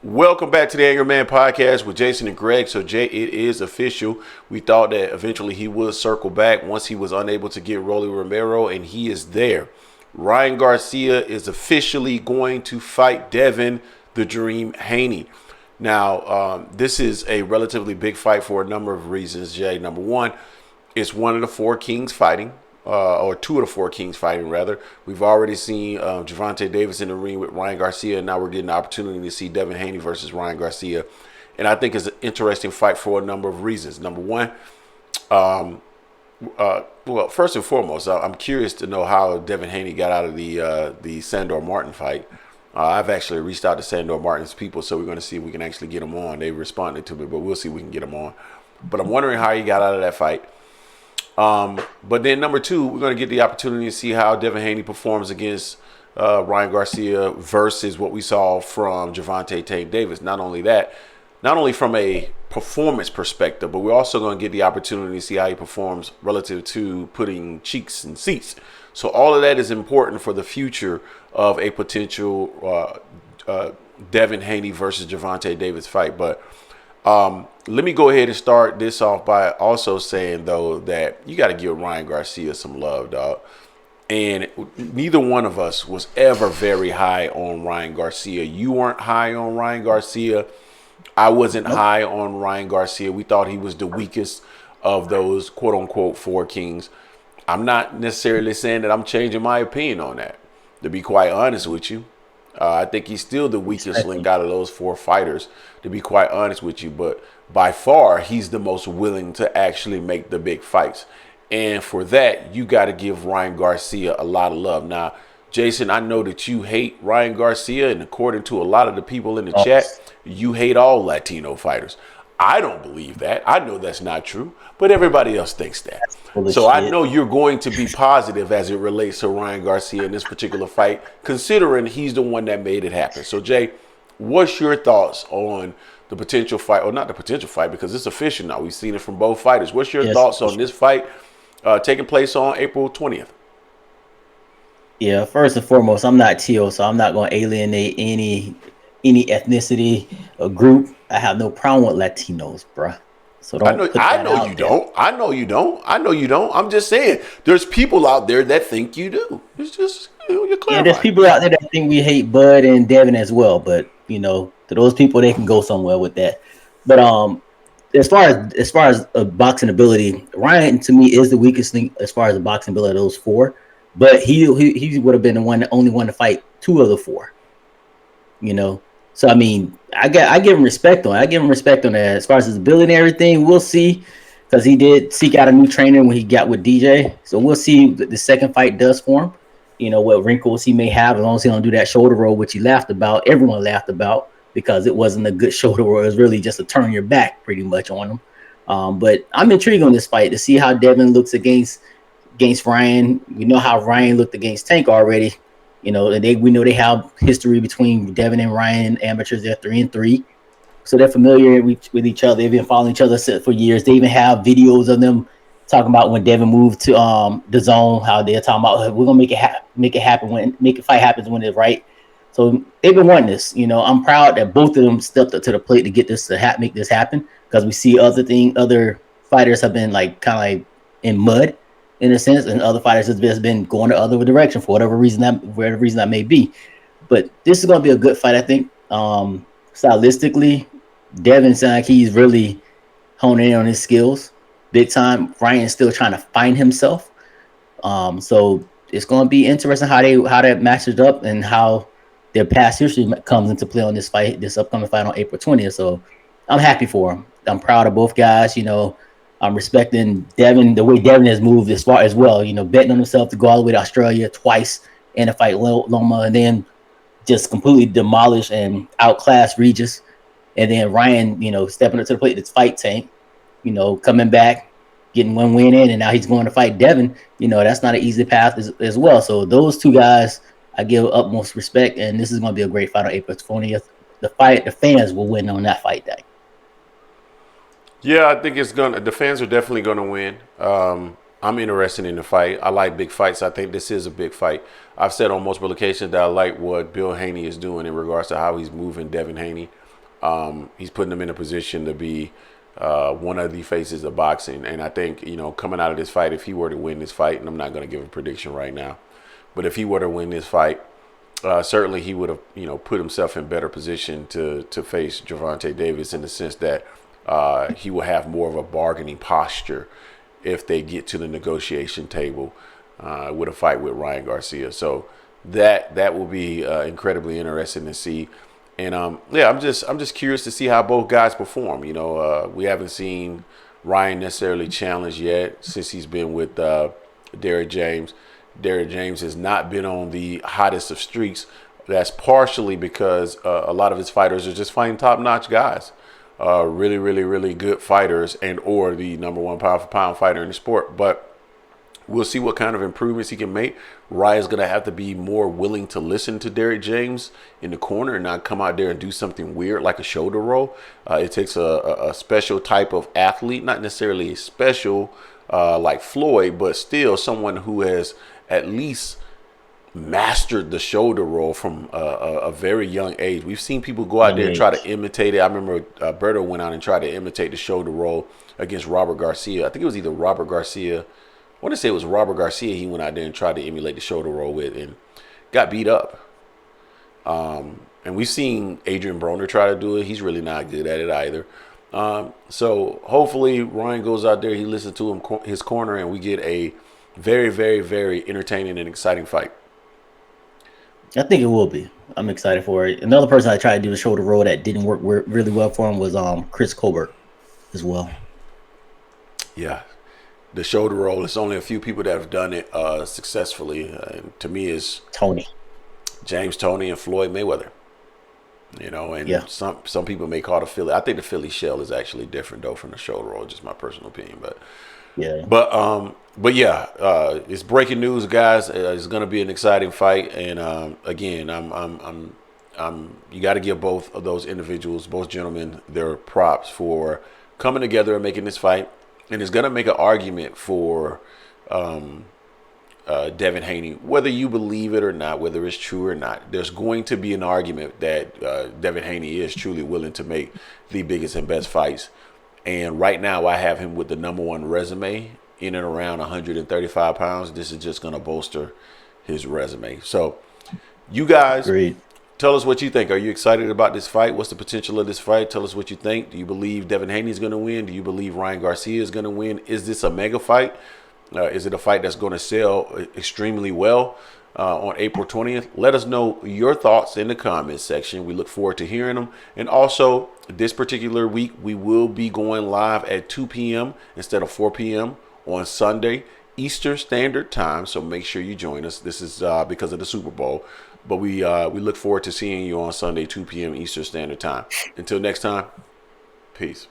Welcome back to the Anger Man podcast with Jason and Greg. So, Jay, it is official. We thought that eventually he would circle back once he was unable to get Rolly Romero, and he is there. Ryan Garcia is officially going to fight Devin the Dream Haney. Now, this is a relatively big fight for a number of reasons, Jay. Number one, it's one of the four kings fighting. Or two of the four kings fighting, rather. We've already seen Gervonta Davis in the ring with Ryan Garcia, and now we're getting the opportunity to see Devin Haney versus Ryan Garcia. And I think it's an interesting fight for a number of reasons. Number one, well, first and foremost, I'm curious to know how Devin Haney got out of the Sandor Martin fight. I've actually reached out to Sandor Martin's people, so we're going to see if we can actually get him on. They responded to me, but we'll see if we can get him on. But I'm wondering how he got out of that fight. But then number two, we're going to get the opportunity to see how Devin Haney performs against Ryan Garcia versus what we saw from Gervonta Tank Davis. Not only that, not only from a performance perspective, but we're also going to get the opportunity to see how he performs relative to putting cheeks in seats. So all of that is important for the future of a potential Devin Haney versus Gervonta Davis fight. But let me go ahead and start this off by also saying, though, that you got to give Ryan Garcia some love, dog. And neither one of us was ever very high on Ryan Garcia. You weren't high on Ryan Garcia. I wasn't high on Ryan Garcia. We thought he was the weakest of those quote-unquote four kings. I'm not necessarily saying that I'm changing my opinion on that, to be quite honest with you. I think he's still the weakest link out of those four fighters, to be quite honest with you. But by far, he's the most willing to actually make the big fights. And for that, you got to give Ryan Garcia a lot of love. Now, Jason, I know that you hate Ryan Garcia, and according to a lot of the people in the chat, you hate all Latino fighters. I don't believe that. I know that's not true, but everybody else thinks that. So I know you're going to be positive as it relates to Ryan Garcia in this particular fight, considering he's the one that made it happen. So, Jay, what's your thoughts on the potential fight, or not the potential fight, because it's official now. We've seen it from both fighters. What's your thoughts on this fight taking place on April 20th? Yeah, first and foremost, I'm not Teal, so I'm not going to alienate any ethnicity or group. I have no problem with Latinos, bruh. So don't. I know you don't. I know you don't. I know you don't. I'm just saying, there's people out there that think you do. It's just, you're clarifying. Yeah, there's people out there that think we hate Bud and Devin as well. But to those people, they can go somewhere with that. But as far as boxing ability, Ryan to me is the weakest link as far as the boxing ability of those four. But he would have been the only one to fight two of the four. So I mean, I give him respect on it. I give him respect on that. As far as his ability and everything, we'll see, because he did seek out a new trainer when he got with DJ. So we'll see what the second fight does for him. What wrinkles he may have, as long as he don't do that shoulder roll, which he laughed about. Everyone laughed about, because it wasn't a good shoulder roll. It was really just a turn your back pretty much on him. But I'm intrigued on this fight to see how Devin looks against Ryan. We know how Ryan looked against Tank already. We know they have history between Devin and Ryan, amateurs. They're 3-3, so they're familiar with each other. They've been following each other for years. They even have videos of them talking about when Devin moved to the zone, how they're talking about, we're gonna make it happen, make a fight happens when it's right. So they've been wanting this. I'm proud that both of them stepped up to the plate to get this to make this happen, because we see other fighters have been kind of in mud, in a sense, and other fighters have just been going the other direction for whatever reason that may be. But this is going to be a good fight, I think. Stylistically, Devin sounds like he's really honing in on his skills big time. Ryan's still trying to find himself. So it's going to be interesting how that matches up, and how their past history comes into play on this upcoming fight on April 20th. So I'm happy for him. I'm proud of both guys. I'm respecting Devin, the way Devin has moved as far as well. Betting on himself to go all the way to Australia twice and to fight Loma, and then just completely demolish and outclass Regis. And then Ryan, stepping up to the plate to fight Tank, coming back, getting one win in, and now he's going to fight Devin. That's not an easy path as well. So those two guys, I give utmost respect, and this is going to be a great fight on April 20th. The fans will win on that fight day. Yeah, I think the fans are definitely gonna win. I'm interested in the fight. I like big fights. I think this is a big fight. I've said on multiple occasions that I like what Bill Haney is doing in regards to how he's moving Devin Haney. He's putting him in a position to be one of the faces of boxing. And I think, coming out of this fight, if he were to win this fight, and I'm not going to give a prediction right now, but if he were to win this fight, certainly he would have, put himself in better position to face Gervonta Davis, in the sense that he will have more of a bargaining posture if they get to the negotiation table with a fight with Ryan Garcia. So that will be incredibly interesting to see. And I'm just curious to see how both guys perform. We haven't seen Ryan necessarily challenge yet since he's been with Derrick James. Derrick James has not been on the hottest of streaks. That's partially because a lot of his fighters are just fighting top-notch guys, really, really, really good fighters, and or the number one pound-for-pound fighter in the sport. But we'll see what kind of improvements he can make. Ryan's going to have to be more willing to listen to Derrick James in the corner and not come out there and do something weird like a shoulder roll. It takes a special type of athlete, not necessarily special like Floyd, but still someone who has at least mastered the shoulder roll from a very young age. We've seen people go out there and try to imitate it. I remember Berto went out and tried to imitate the shoulder roll against Robert Garcia. I think it was either Robert Garcia. I want to say it was Robert Garcia. He went out there and tried to emulate the shoulder roll with and got beat up. And we've seen Adrian Broner try to do it. He's really not good at it either. So hopefully Ryan goes out there, he listens to his corner, and we get a very, very, very entertaining and exciting fight. I think it will be. I'm excited for it. Another person I tried to do the shoulder roll that didn't work really well for him was Chris Colbert as well. Yeah. The shoulder roll, it's only a few people that have done it successfully. To me, is James Toney and Floyd Mayweather. And some people may call the Philly. I think the Philly shell is actually different though from the shoulder roll. Just my personal opinion, but it's breaking news, guys. It's going to be an exciting fight, and again, you got to give both of those individuals, both gentlemen, their props for coming together and making this fight. And it's going to make an argument for Devin Haney, whether you believe it or not, whether it's true or not. There's going to be an argument that Devin Haney is truly willing to make the biggest and best fights. And right now I have him with the number one resume in and around 135 pounds. This is just going to bolster his resume. So you guys, tell us what you think. Are you excited about this fight? What's the potential of this fight? Tell us what you think. Do you believe Devin Haney is going to win? Do you believe Ryan Garcia is going to win? Is this a mega fight? Is it a fight that's going to sell extremely well on April 20th? Let us know your thoughts in the comments section. We look forward to hearing them. And also, this particular week, we will be going live at 2 p.m. instead of 4 p.m. on Sunday, Eastern Standard Time. So make sure you join us. This is because of the Super Bowl. But we look forward to seeing you on Sunday, 2 p.m. Eastern Standard Time. Until next time, peace.